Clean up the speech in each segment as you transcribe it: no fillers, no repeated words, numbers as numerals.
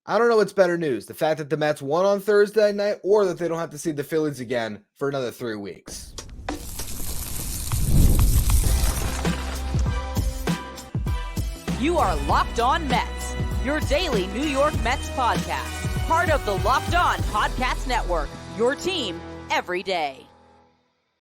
I don't know what's better news, the fact that the Mets won on Thursday night or that they don't have to see the Phillies again for another 3 weeks. You are Locked On Mets, your daily New York Mets podcast. Part of the Locked On Podcast Network, your team every day.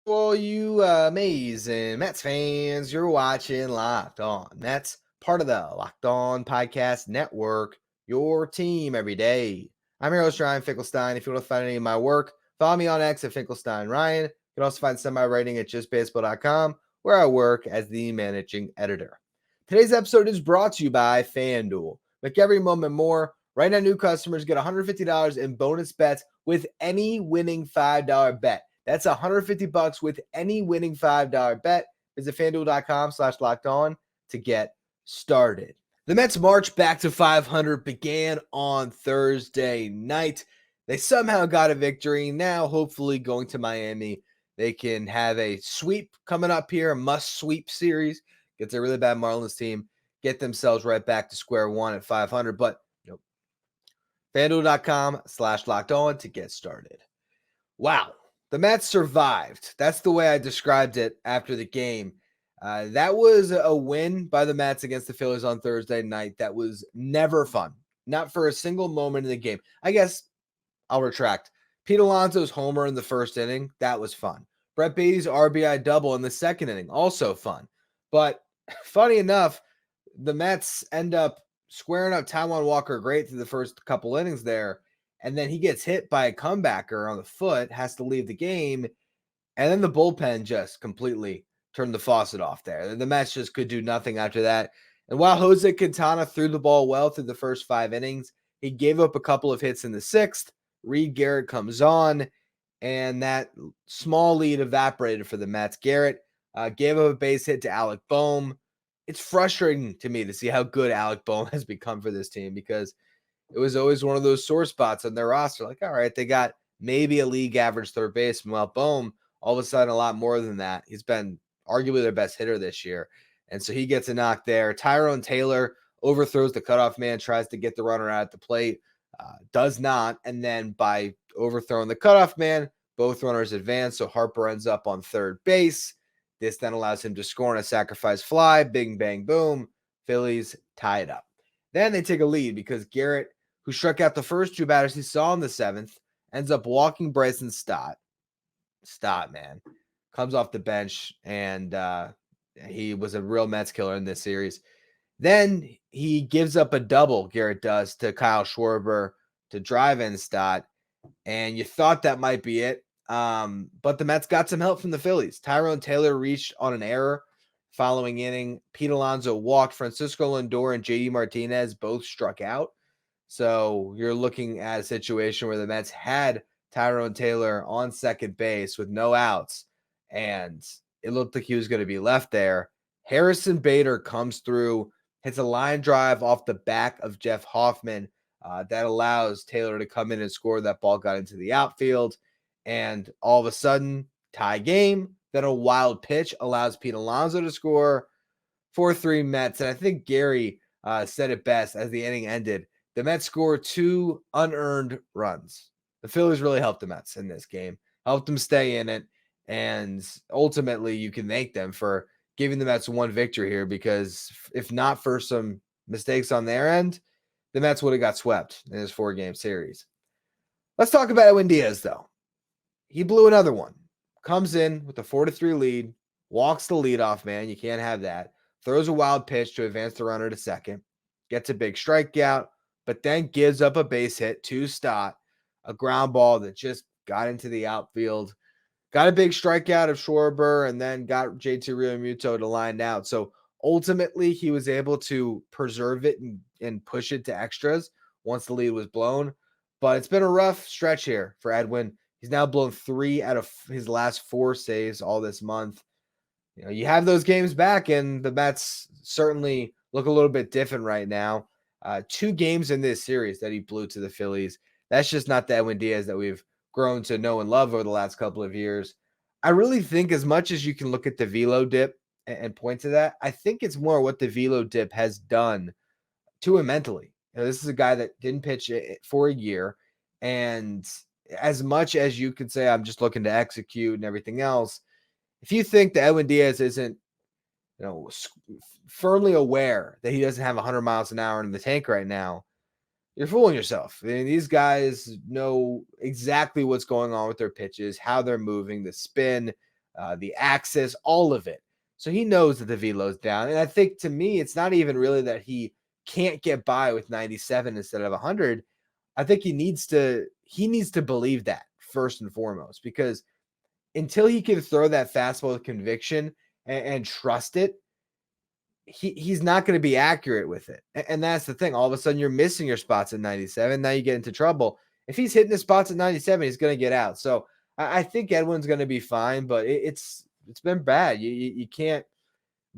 Well, you amazing Mets fans, you're watching Locked On Mets, part of the Locked On Podcast Network, your team every day. I'm your host, Ryan Finkelstein. If you want to find any of my work, follow me on X at Finkelstein Ryan. You can also find some of my writing at justbaseball.com, where I work as the managing editor. Today's episode is brought to you by FanDuel. Make every moment more. Right now, new customers get $150 in bonus bets with any winning $5 bet. That's $150 with any winning $5 bet. Visit FanDuel.com/lockedon to get started. The Mets' march back to 500 began on Thursday night. They somehow got a victory. Now, hopefully, going to Miami, they can have a sweep coming up here, a must-sweep series. Gets a really bad Marlins team, get themselves right back to square one at 500. But nope. FanDuel.com/lockedon to get started. Wow. The Mets survived. That's the way I described it after the game. That was a win by the Mets against the Phillies on Thursday night. That was never fun. Not for a single moment in the game. I guess I'll retract. Pete Alonso's homer in the first inning, that was fun. Brett Beatty's RBI double in the second inning, also fun. But funny enough, the Mets end up squaring up Taijuan Walker great through the first couple innings there. And then he gets hit by a comebacker on the foot, has to leave the game. And then the bullpen just completely turned the faucet off there. The Mets just could do nothing after that. And while Jose Quintana threw the ball well through the first 5 innings, he gave up a couple of hits in the 6th. Reed Garrett comes on, and that small lead evaporated for the Mets. Garrett gave up a base hit to Alec Bohm. It's frustrating to me to see how good Alec Bohm has become for this team because it was always one of those sore spots on their roster. Like, all right, they got maybe a league average third baseman. Well, Bohm, all of a sudden, a lot more than that. He's been arguably their best hitter this year. And so he gets a knock there. Tyrone Taylor overthrows the cutoff man, tries to get the runner out at the plate, does not. And then by overthrowing the cutoff man, both runners advance. So Harper ends up on third base. This then allows him to score on a sacrifice fly. Bing, bang, boom. Phillies tie it up. Then they take a lead because Garrett, who struck out the first 2 batters he saw in the 7th, ends up walking Bryson Stott. Stott, man, comes off the bench, and he was a real Mets killer in this series. Then he gives up a double, Garrett does, to Kyle Schwarber to drive in Stott, and you thought that might be it. But the Mets got some help from the Phillies. Tyrone Taylor reached on an error following inning. Pete Alonso walked. Francisco Lindor and JD Martinez both struck out. So you're looking at a situation where the Mets had Tyrone Taylor on second base with no outs, and it looked like he was going to be left there. Harrison Bader comes through, hits a line drive off the back of Jeff Hoffman that allows Taylor to come in and score. That ball got into the outfield, and all of a sudden, tie game. Then a wild pitch allows Pete Alonso to score. 4-3 Mets, and I think Gary said it best as the inning ended. The Mets scored 2 unearned runs. The Phillies really helped the Mets in this game, helped them stay in it, and ultimately you can thank them for giving the Mets one victory here because if not for some mistakes on their end, the Mets would have got swept in this 4-game series. Let's talk about Edwin Diaz, though. He blew another one. Comes in with a 4-3 lead, walks the leadoff man. You can't have that. Throws a wild pitch to advance the runner to second, gets a big strikeout, but then gives up a base hit to Stott, a ground ball that just got into the outfield. Got a big strikeout of Schwarber and then got JT Realmuto to line out. So ultimately, he was able to preserve it and push it to extras once the lead was blown. But it's been a rough stretch here for Edwin. He's now blown 3 out of his last 4 saves all this month. You know, you have those games back, and the Mets certainly look a little bit different right now. 2 games in this series that he blew to the Phillies. That's just not the Edwin Diaz that we've grown to know and love over the last couple of years. I really think as much as you can look at the velo dip and point to that, I think it's more what the velo dip has done to him mentally. This is a guy that didn't pitch for a year. And as much as you could say, I'm just looking to execute and everything else, if you think that Edwin Diaz isn't, firmly aware that he doesn't have 100 miles an hour in the tank right now, you're fooling yourself. I mean, these guys know exactly what's going on with their pitches, how they're moving, the spin, the axis, all of it. So he knows that the velo's down. And I think, to me, it's not even really that he can't get by with 97 instead of 100. I think he needs to believe that first and foremost, because until he can throw that fastball with conviction and trust it, he's not going to be accurate with it. And that's the thing. All of a sudden, you're missing your spots at 97. Now you get into trouble. If he's hitting his spots at 97, he's going to get out. So I think Edwin's going to be fine, but it's been bad. You can't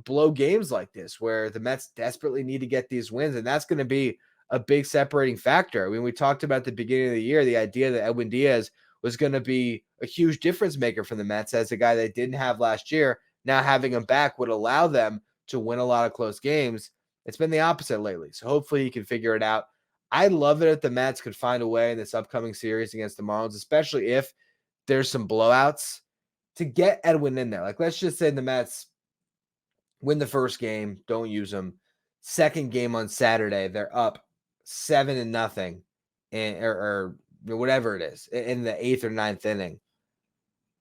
blow games like this where the Mets desperately need to get these wins, and that's going to be a big separating factor. I mean, we talked about at the beginning of the year, the idea that Edwin Diaz was going to be a huge difference maker for the Mets as a guy they didn't have last year. Now having him back would allow them to win a lot of close games. It's been the opposite lately. So hopefully he can figure it out. I'd love it if the Mets could find a way in this upcoming series against the Marlins, especially if there's some blowouts, to get Edwin in there. Like, let's just say the Mets win the first game, don't use him. Second game on Saturday, they're up 7-0, or whatever it is, in the 8th or 9th inning.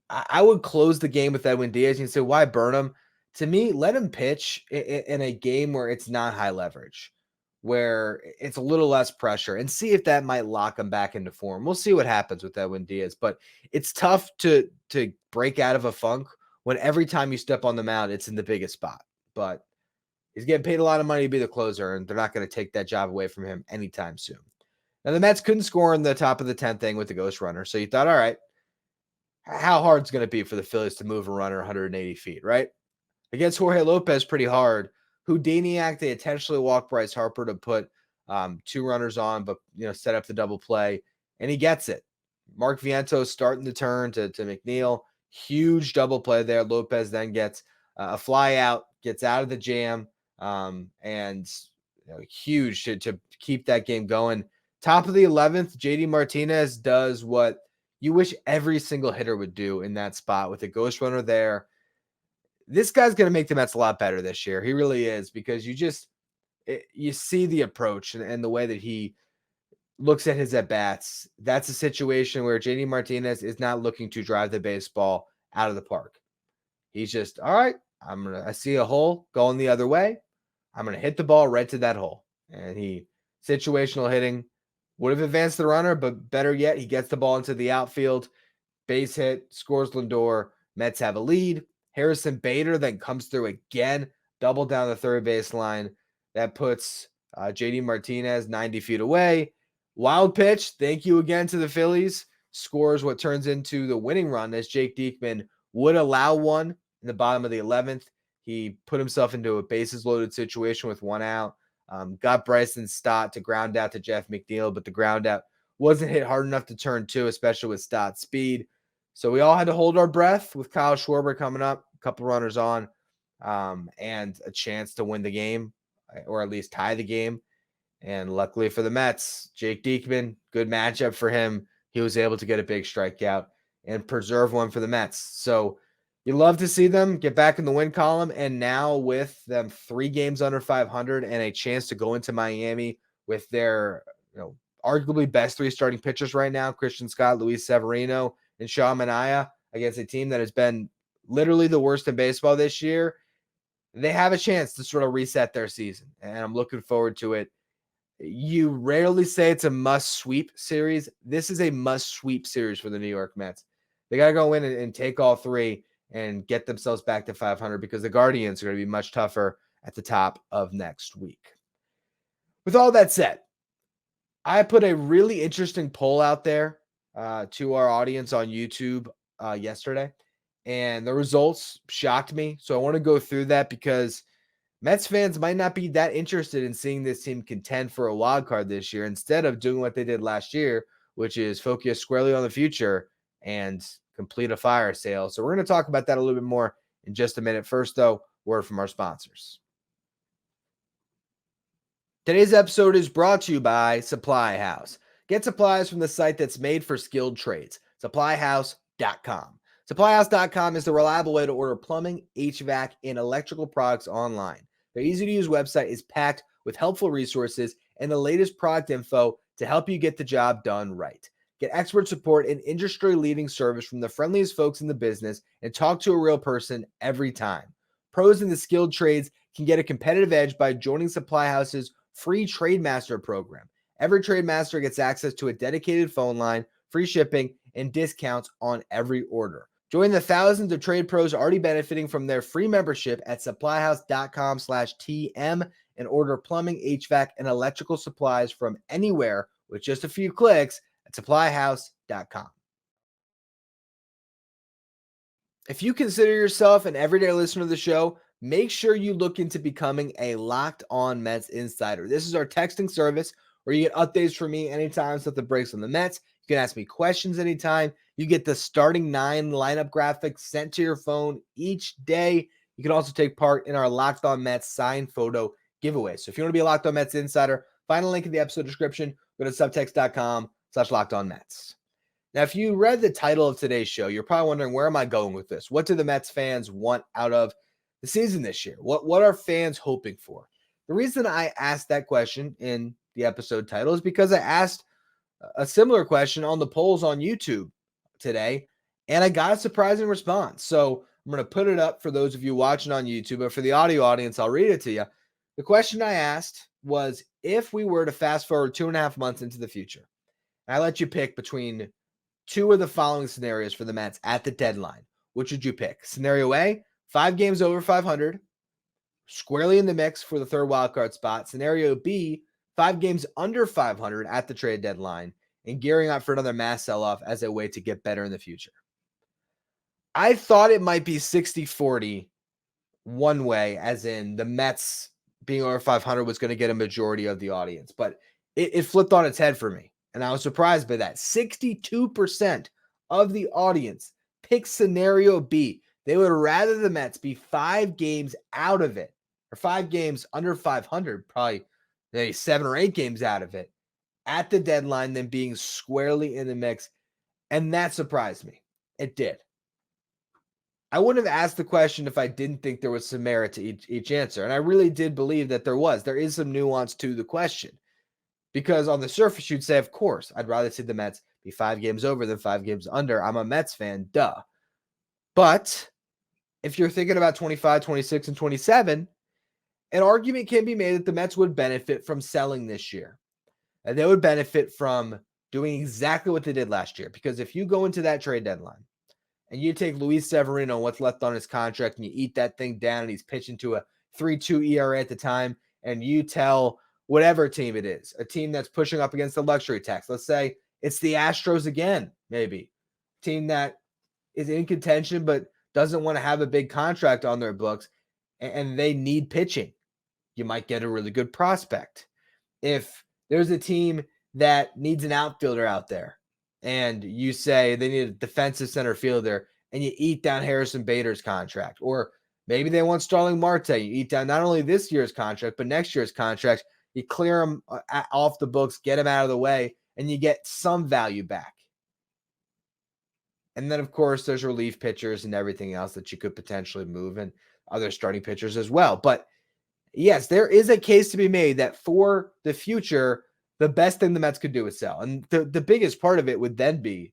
I would close the game with Edwin Diaz and say, why burn him? To me, let him pitch in a game where it's not high leverage, where it's a little less pressure, and see if that might lock him back into form. We'll see what happens with Edwin Diaz, but it's tough to break out of a funk when every time you step on the mound, it's in the biggest spot. But he's getting paid a lot of money to be the closer, and they're not going to take that job away from him anytime soon. Now, the Mets couldn't score in the top of the 10th inning with the ghost runner, so you thought, all right, how hard it's going to be for the Phillies to move a runner 180 feet, right? Against Jorge Lopez, pretty hard. Houdiniac, they intentionally walked Bryce Harper to put 2 runners on, but set up the double play, and he gets it. Mark Vientos starting the turn to McNeil. Huge double play there. Lopez then gets a fly out, gets out of the jam, and huge to keep that game going. Top of the 11th, JD Martinez does what you wish every single hitter would do in that spot with a ghost runner there. This guy's going to make the Mets a lot better this year. He really is, because you see the approach and the way that he looks at his at-bats. That's a situation where JD Martinez is not looking to drive the baseball out of the park. He's just, all right, I see a hole going the other way. I'm going to hit the ball right to that hole. And situational hitting, would have advanced the runner, but better yet, he gets the ball into the outfield, base hit, scores Lindor. Mets have a lead. Harrison Bader then comes through again, double down the third baseline. That puts JD Martinez 90 feet away. Wild pitch, thank you again to the Phillies. Scores what turns into the winning run, as Jake Diekman would allow one in the bottom of the 11th. He put himself into a bases loaded situation with 1 out. Got Bryson Stott to ground out to Jeff McNeil, but the ground out wasn't hit hard enough to turn 2, especially with Stott's speed. So we all had to hold our breath with Kyle Schwarber coming up, a couple runners on, and a chance to win the game, or at least tie the game. And luckily for the Mets, Jake Diekman, good matchup for him. He was able to get a big strikeout and preserve one for the Mets. So you love to see them get back in the win column. And now with them 3 games under 500 and a chance to go into Miami with their, arguably best 3 starting pitchers right now, Christian Scott, Luis Severino, and Sean Manaea, against a team that has been literally the worst in baseball this year, they have a chance to sort of reset their season. And I'm looking forward to it. You rarely say it's a must-sweep series. This is a must-sweep series for the New York Mets. They got to go in and take all 3 and get themselves back to 500, because the Guardians are going to be much tougher at the top of next week. With all that said, I put a really interesting poll out there to our audience on YouTube yesterday, and the results shocked me. So I want to go through that, because Mets fans might not be that interested in seeing this team contend for a wild card this year, instead of doing what they did last year, which is focus squarely on the future and complete a fire sale. So we're going to talk about that a little bit more in just a minute. First, though, word from our sponsors. Today's episode is brought to you by Supply House. Get supplies from the site that's made for skilled trades, supplyhouse.com. Supplyhouse.com is the reliable way to order plumbing, HVAC, and electrical products online. Their easy-to-use website is packed with helpful resources and the latest product info to help you get the job done right. Get expert support and industry-leading service from the friendliest folks in the business and talk to a real person every time. Pros in the skilled trades can get a competitive edge by joining Supply House's free Trade Master program. Every Trade Master gets access to a dedicated phone line, free shipping, and discounts on every order. Join the thousands of trade pros already benefiting from their free membership at supplyhouse.com/TM and order plumbing, HVAC, and electrical supplies from anywhere with just a few clicks at supplyhouse.com. If you consider yourself an everyday listener to the show, make sure you look into becoming a Locked On Mets insider. This is our texting service where you get updates from me anytime something breaks on the Mets. You can ask me questions anytime. You get the starting 9 lineup graphics sent to your phone each day. You can also take part in our Locked On Mets signed photo giveaway. So if you want to be a Locked On Mets insider, find a link in the episode description. Go to subtext.com/LockedOnMets. Now, if you read the title of today's show, you're probably wondering, where am I going with this? What do the Mets fans want out of the season this year? What are fans hoping for? The reason I asked that question in the episode title is because I asked a similar question on the polls on YouTube today, and I got a surprising response. So I'm going to put it up for those of you watching on YouTube, but for the audio audience, I'll read it to you. The question I asked was, if we were to fast forward 2.5 months into the future, I let you pick between two of the following scenarios for the Mets at the deadline. Which would you pick? Scenario A, 5 games over 500, squarely in the mix for the third wildcard spot. Scenario B, 5 games under 500 at the trade deadline and gearing up for another mass sell-off as a way to get better in the future. I thought it might be 60-40 one way, as in the Mets being over 500 was going to get a majority of the audience, but it flipped on its head for me. And I was surprised by that. 62% of the audience picked scenario B. They would rather the Mets be 5 games out of it, or 5 games under 500, probably maybe 7 or 8 games out of it at the deadline than being squarely in the mix. And that surprised me. It did. I wouldn't have asked the question if I didn't think there was some merit to each answer. And I really did believe that there was. There is some nuance to the question. Because on the surface, you'd say, of course, I'd rather see the Mets be 5 games over than 5 games under. I'm a Mets fan, duh. But if you're thinking about 25, 26, and 27, an argument can be made that the Mets would benefit from selling this year. And they would benefit from doing exactly what they did last year. Because if you go into that trade deadline and you take Luis Severino, what's left on his contract, and you eat that thing down, and he's pitching to a 3.2 ERA at the time, and you tell whatever team it is, a team that's pushing up against the luxury tax. Let's say it's the Astros again, maybe. Team that is in contention but doesn't want to have a big contract on their books, and they need pitching. You might get a really good prospect. If there's a team that needs an outfielder out there, and you say they need a defensive center fielder, and you eat down Harrison Bader's contract, or maybe they want Starling Marte, you eat down not only this year's contract, but next year's contract. You clear them off the books, get them out of the way, and you get some value back. And then, of course, there's relief pitchers and everything else that you could potentially move, and other starting pitchers as well. But yes, there is a case to be made that for the future, the best thing the Mets could do is sell. And the biggest part of it would then be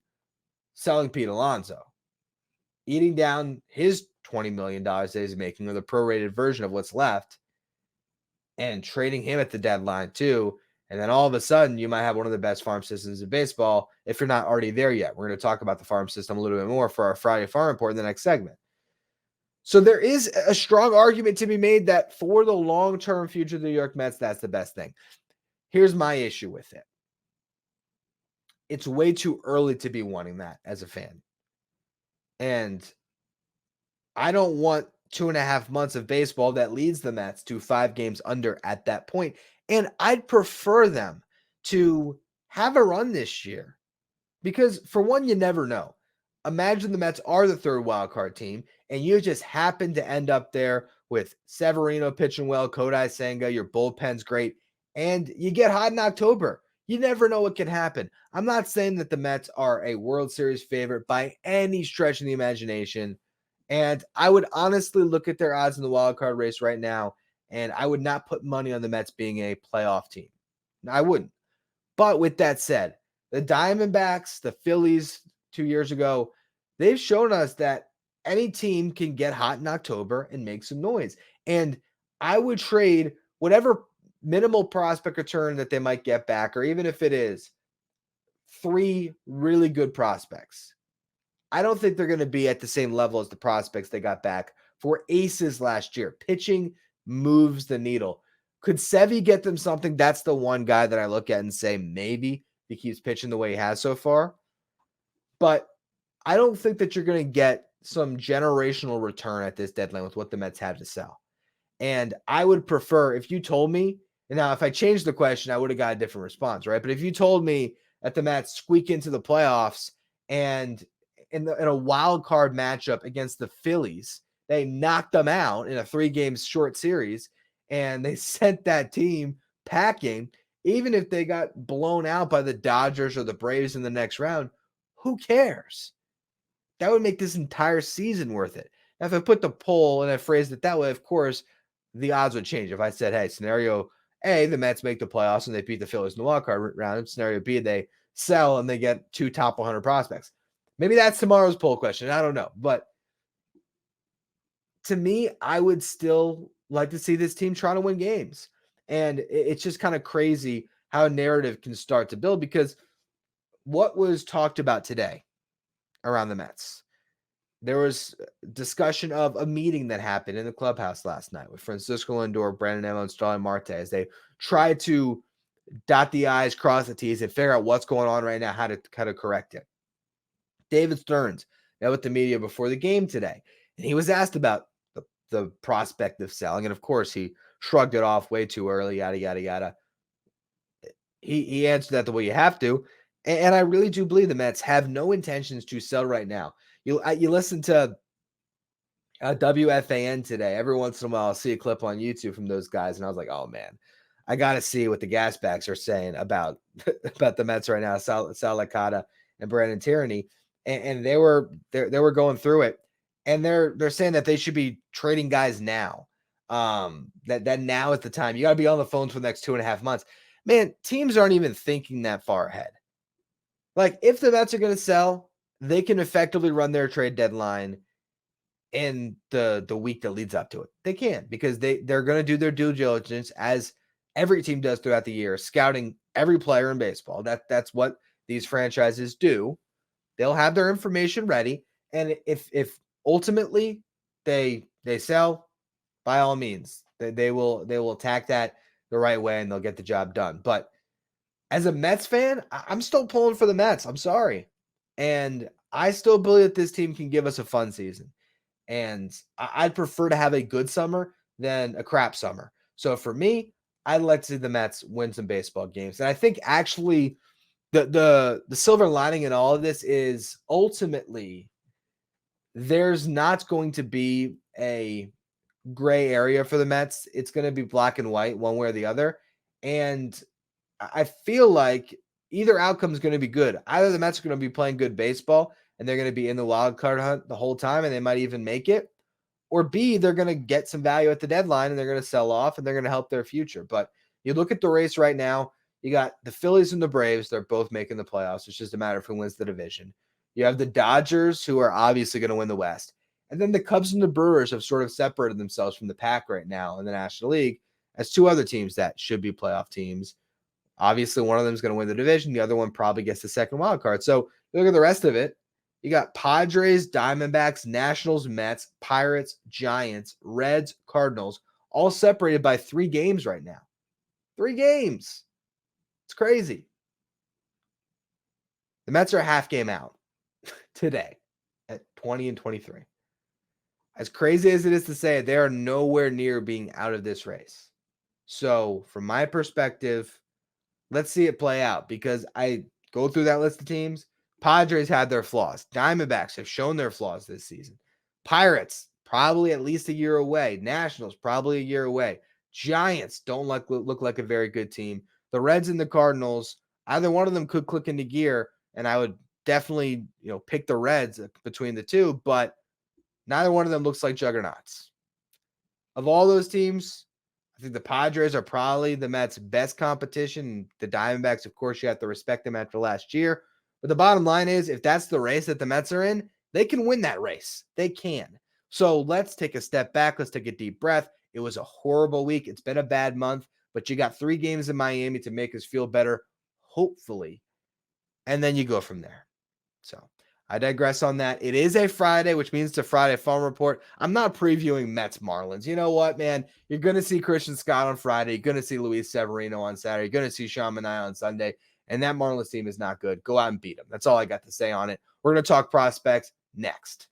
selling Pete Alonso, eating down his $20 million that he's making, or the prorated version of what's left, and trading him at the deadline too. And then all of a sudden, you might have one of the best farm systems in baseball if you're not already there yet. We're going to talk about the farm system a little bit more for our Friday Farm Report in the next segment. So there is a strong argument to be made that for the long-term future of the New York Mets, that's the best thing. Here's my issue with it. It's way too early to be wanting that as a fan. And I don't want 2.5 months of baseball that leads the Mets to 5 games under at that point. And I'd prefer them to have a run this year because, for one, you never know. Imagine the Mets are the third wildcard team and you just happen to end up there with Severino pitching well, Kodai Senga, your bullpen's great, and you get hot in October. You never know what can happen. I'm not saying that the Mets are a World Series favorite by any stretch of the imagination. And I would honestly look at their odds in the wild card race right now, and I would not put money on the Mets being a playoff team. I wouldn't. But with that said, the Diamondbacks, the Phillies 2 years ago, they've shown us that any team can get hot in October and make some noise. And I would trade whatever minimal prospect return that they might get back, or even if it is 3 really good prospects. I don't think they're going to be at the same level as the prospects they got back for aces last year. Pitching moves the needle. Could Sevy get them something? That's the one guy that I look at and say maybe he keeps pitching the way he has so far. But I don't think that you're going to get some generational return at this deadline with what the Mets have to sell. And I would prefer, if you told me, and now if I changed the question, I would have got a different response, right? But if you told me that the Mets squeak into the playoffs and in a wild card matchup against the Phillies, they knocked them out in a 3-game short series, and they sent that team packing, even if they got blown out by the Dodgers or the Braves in the next round, who cares? That would make this entire season worth it. Now, if I put the poll and I phrased it that way, of course, the odds would change. If I said, hey, scenario A, the Mets make the playoffs and they beat the Phillies in the wild card round. Scenario B, they sell and they get 2 top 100 prospects. Maybe that's tomorrow's poll question. I don't know. But to me, I would still like to see this team try to win games. And it's just kind of crazy how a narrative can start to build, because what was talked about today around the Mets, there was discussion of a meeting that happened in the clubhouse last night with Francisco Lindor, Brandon Nimmo, and Starling Marte as they tried to dot the I's, cross the T's, and figure out what's going on right now, how to kind of correct it. David Stearns met with the media before the game today, and he was asked about the prospect of selling, and of course he shrugged it off way too early, yada, yada, yada. He answered that the way you have to, and I really do believe the Mets have no intentions to sell right now. You listen to WFAN today. Every once in a while, I'll see a clip on YouTube from those guys, and I was like, oh, man, I got to see what the Gasbacks are saying about the Mets right now, Sal Licata and Brandon Tierney, and they were going through it, and they're saying that they should be trading guys now. That now is the time. You got to be on the phone for the next 2.5 months. Man, teams aren't even thinking that far ahead. Like, if the Mets are going to sell, they can effectively run their trade deadline in the week that leads up to it. They can, because they're going to do their due diligence, as every team does throughout the year, scouting every player in baseball. That's what these franchises do. They'll have their information ready, and if ultimately they sell, by all means, they will attack that the right way and they'll get the job done. But as a Mets fan, I'm still pulling for the Mets. I'm sorry. And I still believe that this team can give us a fun season. And I'd prefer to have a good summer than a crap summer. So for me, I'd like to see the Mets win some baseball games. And I think actually the silver lining in all of this is ultimately there's not going to be a gray area for the Mets. It's going to be black and white one way or the other. And I feel like either outcome is going to be good. Either the Mets are going to be playing good baseball and they're going to be in the wild card hunt the whole time and they might even make it, or B, they're going to get some value at the deadline and they're going to sell off and they're going to help their future. But you look at the race right now, you got the Phillies and the Braves. They're both making the playoffs. It's just a matter of who wins the division. You have the Dodgers, who are obviously going to win the West. And then the Cubs and the Brewers have sort of separated themselves from the pack right now in the National League as 2 other teams that should be playoff teams. Obviously, one of them is going to win the division. The other one probably gets the second wild card. So look at the rest of it. You got Padres, Diamondbacks, Nationals, Mets, Pirates, Giants, Reds, Cardinals, all separated by 3 games right now. 3 games. It's crazy. The Mets are a half game out today at 20-23. As crazy as it is to say, they are nowhere near being out of this race. So from my perspective, let's see it play out, because I go through that list of teams. Padres had their flaws. Diamondbacks have shown their flaws this season. Pirates, probably at least a year away. Nationals, probably a year away. Giants don't look like a very good team. The Reds and the Cardinals, either one of them could click into gear, and I would definitely, pick the Reds between the two, but neither one of them looks like juggernauts. Of all those teams, I think the Padres are probably the Mets' best competition. The Diamondbacks, of course, you have to respect them after last year. But the bottom line is, if that's the race that the Mets are in, they can win that race. They can. So let's take a step back. Let's take a deep breath. It was a horrible week. It's been a bad month, but you got 3 games in Miami to make us feel better, hopefully. And then you go from there. So I digress on that. It is a Friday, which means it's a Friday Farm Report. I'm not previewing Mets Marlins. You know what, man? You're going to see Christian Scott on Friday. You're going to see Luis Severino on Saturday. You're going to see Sean Manaea on Sunday. And that Marlins team is not good. Go out and beat them. That's all I got to say on it. We're going to talk prospects next.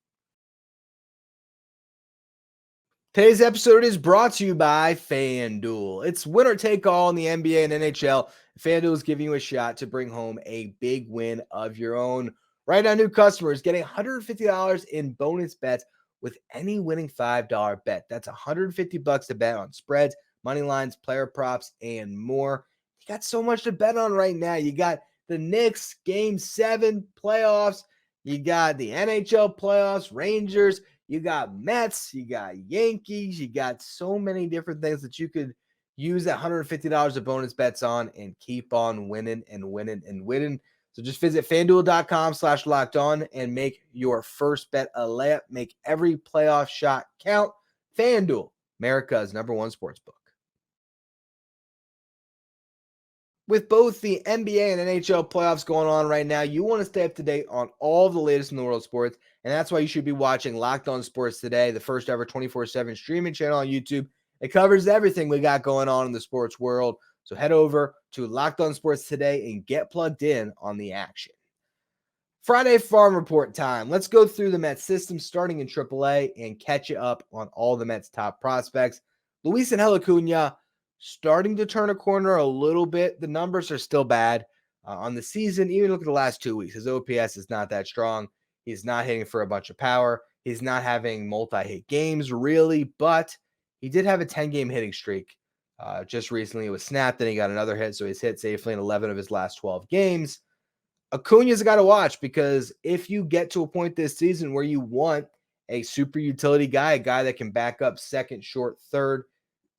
Today's episode is brought to you by FanDuel. It's winner take all in the NBA and NHL. FanDuel is giving you a shot to bring home a big win of your own. Right now, new customers getting $150 in bonus bets with any winning $5 bet. That's $150 to bet on spreads, money lines, player props, and more. You got so much to bet on right now. You got the Knicks Game 7 playoffs. You got the NHL playoffs, Rangers. You got Mets. You got Yankees. You got so many different things that you could use that $150 of bonus bets on and keep on winning and winning and winning. So just visit FanDuel.com/lockedon and make your first bet a layup. Make every playoff shot count. FanDuel, America's #1 sportsbook. With both the NBA and NHL playoffs going on right now, you want to stay up to date on all the latest in the world of sports, and that's why you should be watching Locked On Sports Today, the first ever 24/7 streaming channel on YouTube. It covers everything we got going on in the sports world. So head over to Locked On Sports Today and get plugged in on the action. Friday Farm Report time. Let's go through the Mets system starting in AAA and catch you up on all the Mets' top prospects. Luis Acuna starting to turn a corner a little bit. The numbers are still bad on the season. Even look at the last 2 weeks. His OPS is not that strong. He's not hitting for a bunch of power. He's not having multi-hit games, really, but he did have a 10-game hitting streak. Just recently it was snapped, then he got another hit, so he's hit safely in 11 of his last 12 games. Acuna's got to watch, because if you get to a point this season where you want a super utility guy, a guy that can back up second, short, third,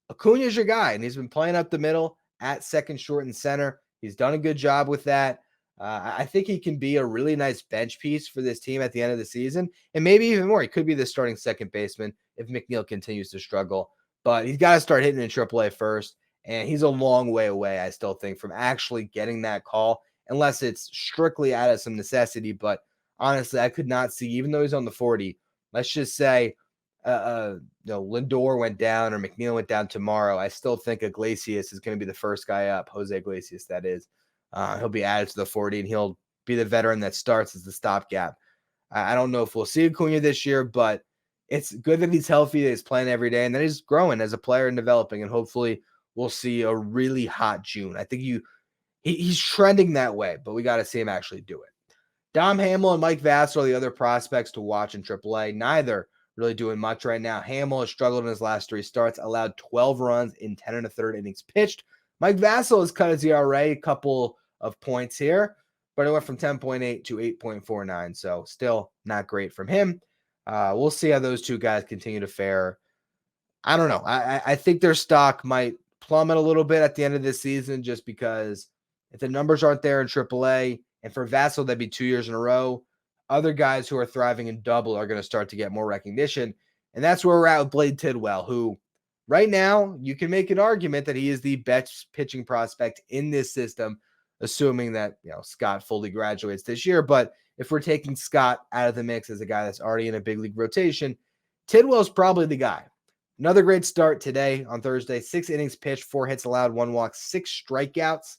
Acuna's your guy, and he's been playing up the middle at second, short, and center. He's done a good job with that. I think he can be a really nice bench piece for this team at the end of the season, and maybe even more. He could be the starting second baseman if McNeil continues to struggle, but he's got to start hitting in AAA first, and he's a long way away, I still think, from actually getting that call, unless it's strictly out of some necessity. But honestly, I could not see, even though he's on the 40, let's just say Lindor went down or McNeil went down tomorrow, I still think Iglesias is going to be the first guy up. Jose Iglesias, that is. He'll be added to the 40, and he'll be the veteran that starts as the stopgap. I don't know if we'll see Acuna this year, but it's good that he's healthy, that he's playing every day, and that he's growing as a player and developing, and hopefully we'll see a really hot June. I think he's trending that way, but we got to see him actually do it. Dom Hamill and Mike Vassell are the other prospects to watch in AAA. Neither really doing much right now. Hamill has struggled in his last 3 starts, allowed 12 runs in 10 1/3 innings pitched. Mike Vassell has cut his ERA a couple of points here, but it went from 10.8 to 8.49, so still not great from him. We'll see how those two guys continue to fare. I don't know. I think their stock might plummet a little bit at the end of this season, just because if the numbers aren't there in AAA, and for Vassell, that'd be 2 years in a row, other guys who are thriving in double are going to start to get more recognition. And that's where we're at with Blade Tidwell, who right now you can make an argument that he is the best pitching prospect in this system, assuming that Scott fully graduates this year. But if we're taking Scott out of the mix as a guy that's already in a big league rotation, Tidwell's probably the guy. Another great start today on Thursday. 6 innings pitched, 4 hits allowed, 1 walk, 6 strikeouts.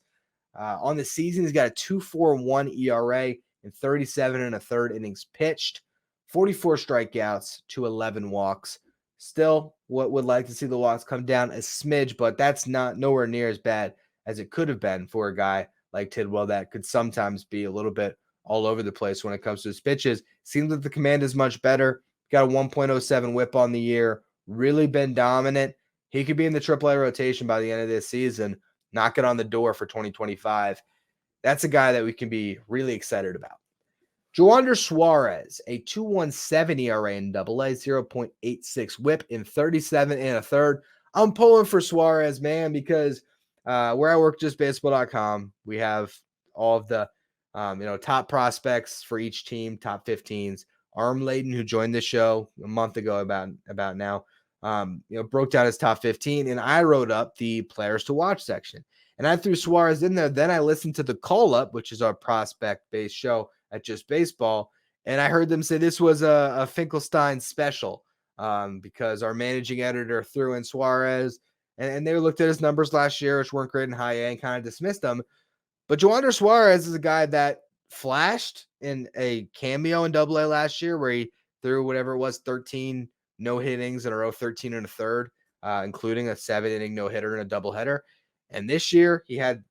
On the season, he's got a 2.41 ERA and 37 1/3 innings pitched, 44 strikeouts to 11 walks. Still, would like to see the walks come down a smidge, but that's nowhere near as bad as it could have been for a guy like Tidwell that could sometimes be a little bit all over the place when it comes to his pitches. Seems that the command is much better. Got a 1.07 whip on the year. Really been dominant. He could be in the AAA rotation by the end of this season, knocking on the door for 2025. That's a guy that we can be really excited about. Joander Suarez, a 2.17 ERA in AA, 0.86 whip in 37 and a third. I'm pulling for Suarez, man, because where I work, justbaseball.com, we have all of the top prospects for each team, top 15s. Arm Layden, who joined the show a month ago about now, broke down his top 15, and I wrote up the players to watch section. And I threw Suarez in there. Then I listened to the Call Up, which is our prospect-based show at Just Baseball, and I heard them say this was a Finkelstein special because our managing editor threw in Suarez, and they looked at his numbers last year, which weren't great in high A, and kind of dismissed them. But Joander Suarez is a guy that flashed in a cameo in AA last year where he threw whatever it was, 13 no-hit innings in a row, 13 and a third, including a 7-inning no-hitter and a doubleheader. And this year he had,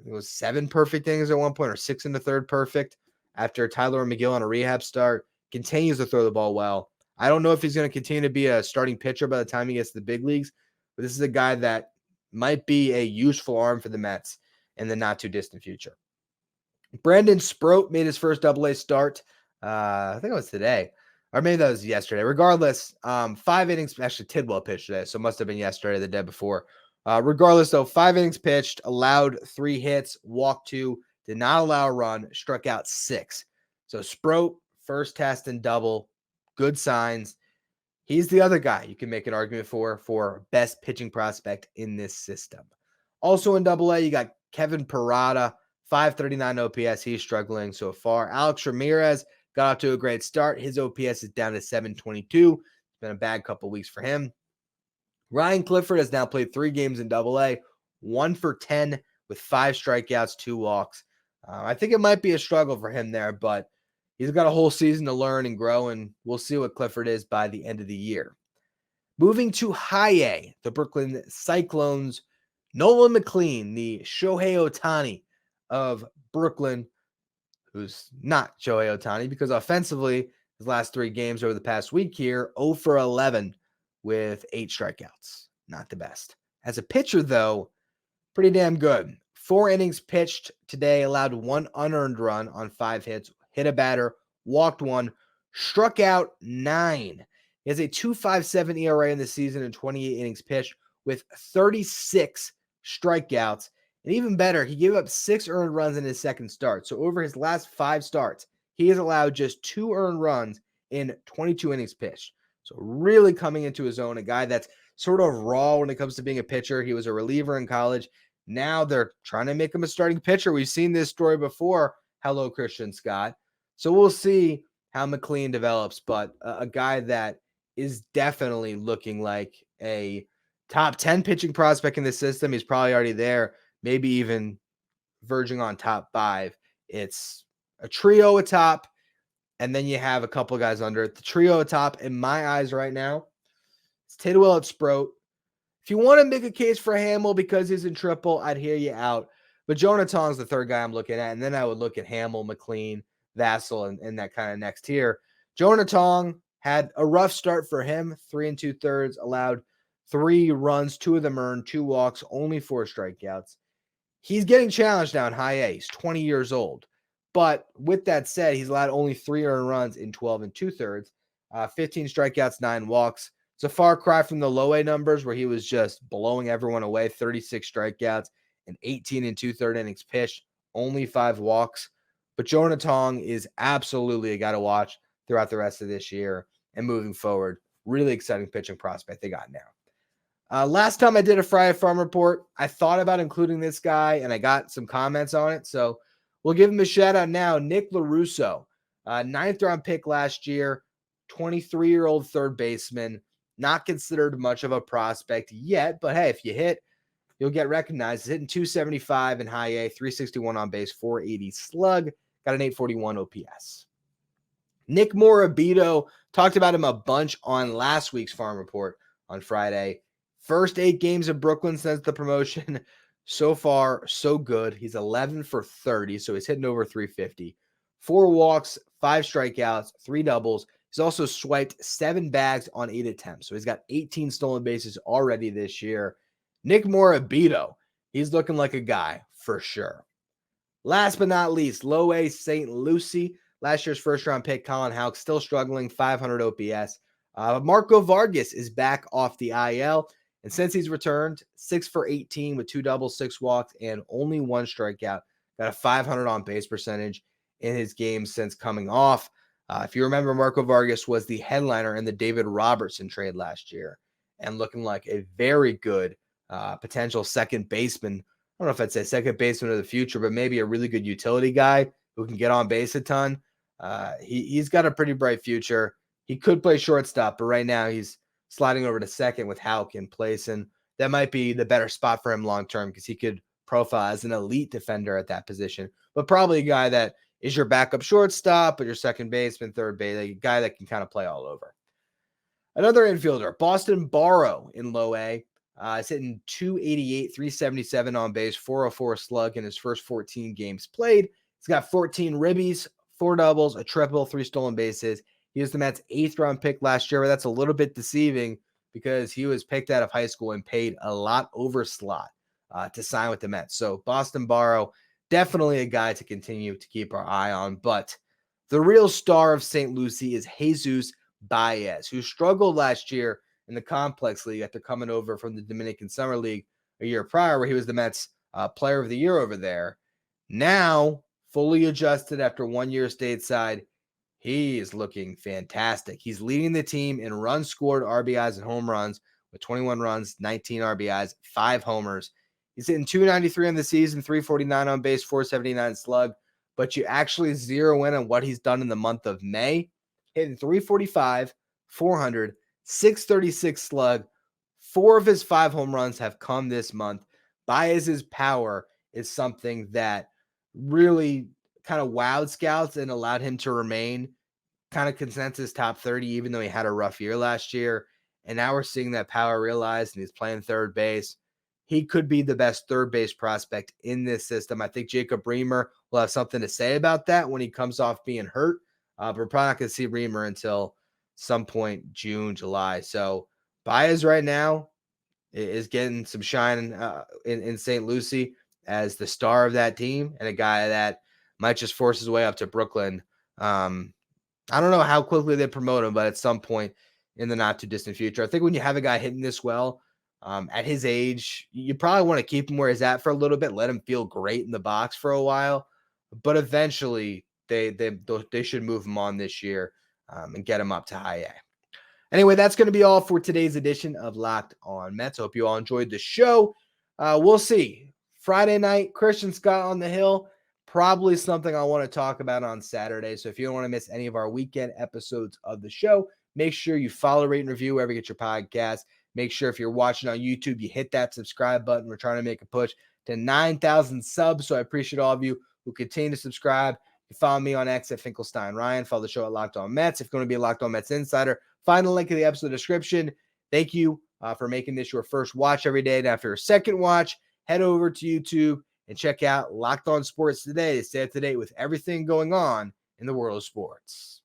it was 7 perfect innings at one point, or 6 and a third perfect after Tyler McGill on a rehab start. Continues to throw the ball well. I don't know if he's going to continue to be a starting pitcher by the time he gets to the big leagues, but this is a guy that might be a useful arm for the Mets in the not too distant future. Brandon Sproat made his first AA start. I think it was today, or maybe that was yesterday. Regardless, 5 innings. Actually, Tidwell pitched today, so it must have been yesterday, the day before. Regardless, though, 5 innings pitched, allowed 3 hits, walked 2, did not allow a run, struck out 6. So Sproat, first test and double, good signs. He's the other guy you can make an argument for best pitching prospect in this system. Also in AA, you got Kevin Parada, 539 OPS. He's struggling so far. Alex Ramirez got off to a great start. His OPS is down to 722. It's been a bad couple weeks for him. Ryan Clifford has now played 3 games in AA, 1 for 10 with 5 strikeouts, 2 walks. I think it might be a struggle for him there, but he's got a whole season to learn and grow, and we'll see what Clifford is by the end of the year. Moving to high A, the Brooklyn Cyclones, Nolan McLean, the Shohei Ohtani of Brooklyn, who's not Shohei Ohtani because offensively, his last 3 games over the past week here, 0 for 11 with 8 strikeouts. Not the best. As a pitcher, though, pretty damn good. 4 innings pitched today, allowed 1 unearned run on 5 hits, hit a batter, walked 1, struck out 9. He has a 2.57 ERA in the season and 28 innings pitched with 36 strikeouts. And even better, he gave up 6 earned runs in his second start. So over his last 5 starts, he has allowed just 2 earned runs in 22 innings pitched. So really coming into his own, a guy that's sort of raw when it comes to being a pitcher. He was a reliever in college. Now they're trying to make him a starting pitcher. We've seen this story before. Hello, Christian Scott. So we'll see how McLean develops, but a guy that is definitely looking like a top 10 pitching prospect in the system. He's probably already there, maybe even verging on top 5. It's a trio atop, and then you have a couple guys under it. The trio atop, in my eyes right now, it's Tidwell at Sproat. If you want to make a case for Hamill because he's in triple, I'd hear you out. But Jonah Tong's the third guy I'm looking at, and then I would look at Hamill, McLean, Vassell, and that kind of next tier. Jonah Tong had a rough start for him, 3 2/3, allowed 3 runs, 2 of them earned, 2 walks, only 4 strikeouts. He's getting challenged now in high A. He's 20 years old. But with that said, he's allowed only 3 earned runs in 12 2/3, 15 strikeouts, 9 walks. It's a far cry from the low A numbers where he was just blowing everyone away, 36 strikeouts and 18 2/3 innings pitched, only 5 walks. But Jonah Tong is absolutely a guy to watch throughout the rest of this year and moving forward. Really exciting pitching prospect they got now. Last time I did a Friday Farm Report, I thought about including this guy, and I got some comments on it. So we'll give him a shout out now. Nick LaRusso, 9th round pick last year, 23-year-old third baseman, not considered much of a prospect yet. But hey, if you hit, you'll get recognized. He's hitting 275 in high A, 361 on base, 480 slug, got an 841 OPS. Nick Morabito, talked about him a bunch on last week's Farm Report on Friday. First 8 games of Brooklyn since the promotion. So far, so good. He's 11 for 30, so he's hitting over 350. 4 walks, 5 strikeouts, 3 doubles. He's also swiped 7 bags on 8 attempts. So he's got 18 stolen bases already this year. Nick Morabito, he's looking like a guy for sure. Last but not least, low A St. Lucie. Last year's first-round pick, Colin Houck, still struggling, 500 OPS. Marco Vargas is back off the IL. And since he's returned, 6 for 18 with 2 doubles, 6 walks, and only 1 strikeout. Got a 500 on-base percentage in his game since coming off. If you remember, Marco Vargas was the headliner in the David Robertson trade last year and looking like a very good potential second baseman. I don't know if I'd say second baseman of the future, but maybe a really good utility guy who can get on base a ton. He's got a pretty bright future. He could play shortstop, but right now he's sliding over to second with Houck in place, and that might be the better spot for him long-term because he could profile as an elite defender at that position, but probably a guy that is your backup shortstop, but your second baseman, third base, a guy that can kind of play all over. Another infielder, Boston Barrow in low A. He's hitting 288, 377 on base, 404 slug in his first 14 games played. He's got 14 ribbies, 4 doubles, a triple, 3 stolen bases. He was the Mets' 8th round pick last year, but that's a little bit deceiving because he was picked out of high school and paid a lot over slot to sign with the Mets. So Boston Barrow, definitely a guy to continue to keep our eye on. But the real star of St. Lucie is Jesus Baez, who struggled last year in the Complex League after coming over from the Dominican Summer League a year prior, where he was the Mets Player of the Year over there. Now, fully adjusted after 1 year stateside, he is looking fantastic. He's leading the team in runs scored, RBIs, and home runs with 21 runs, 19 RBIs, 5 homers. He's hitting 293 on the season, 349 on base, 479 slug. But you actually zero in on what he's done in the month of May, hitting 345, 400, 636 slug. 4 of his 5 home runs have come this month. Baez's power is something that really kind of wowed scouts and allowed him to remain kind of consensus top 30, even though he had a rough year last year. And now we're seeing that power realized, and he's playing third base. He could be the best third base prospect in this system. I think Jacob Reamer will have something to say about that when he comes off being hurt. But we're probably not going to see Reamer until some point June, July. So Baez right now is getting some shine in St. Lucie as the star of that team and a guy that might just force his way up to Brooklyn. I don't know how quickly they promote him, but at some point in the not too distant future. I think when you have a guy hitting this well at his age, you probably want to keep him where he's at for a little bit, let him feel great in the box for a while, but eventually they should move him on this year and get him up to high A. Anyway, that's going to be all for today's edition of Locked On Mets. Hope you all enjoyed the show. We'll see. Friday night, Christian Scott on the Hill. Probably something I want to talk about on Saturday. So if you don't want to miss any of our weekend episodes of the show, make sure you follow, rate, and review wherever you get your podcast. Make sure if you're watching on YouTube, you hit that subscribe button. We're trying to make a push to 9,000 subs. So I appreciate all of you who continue to subscribe. You follow me on X at Finkelstein Ryan. Follow the show at Locked On Mets. If you're going to be a Locked On Mets insider, find the link in the episode description. Thank you for making this your first watch every day. Now, for your second watch, head over to YouTube and check out Locked On Sports Today to stay up to date with everything going on in the world of sports.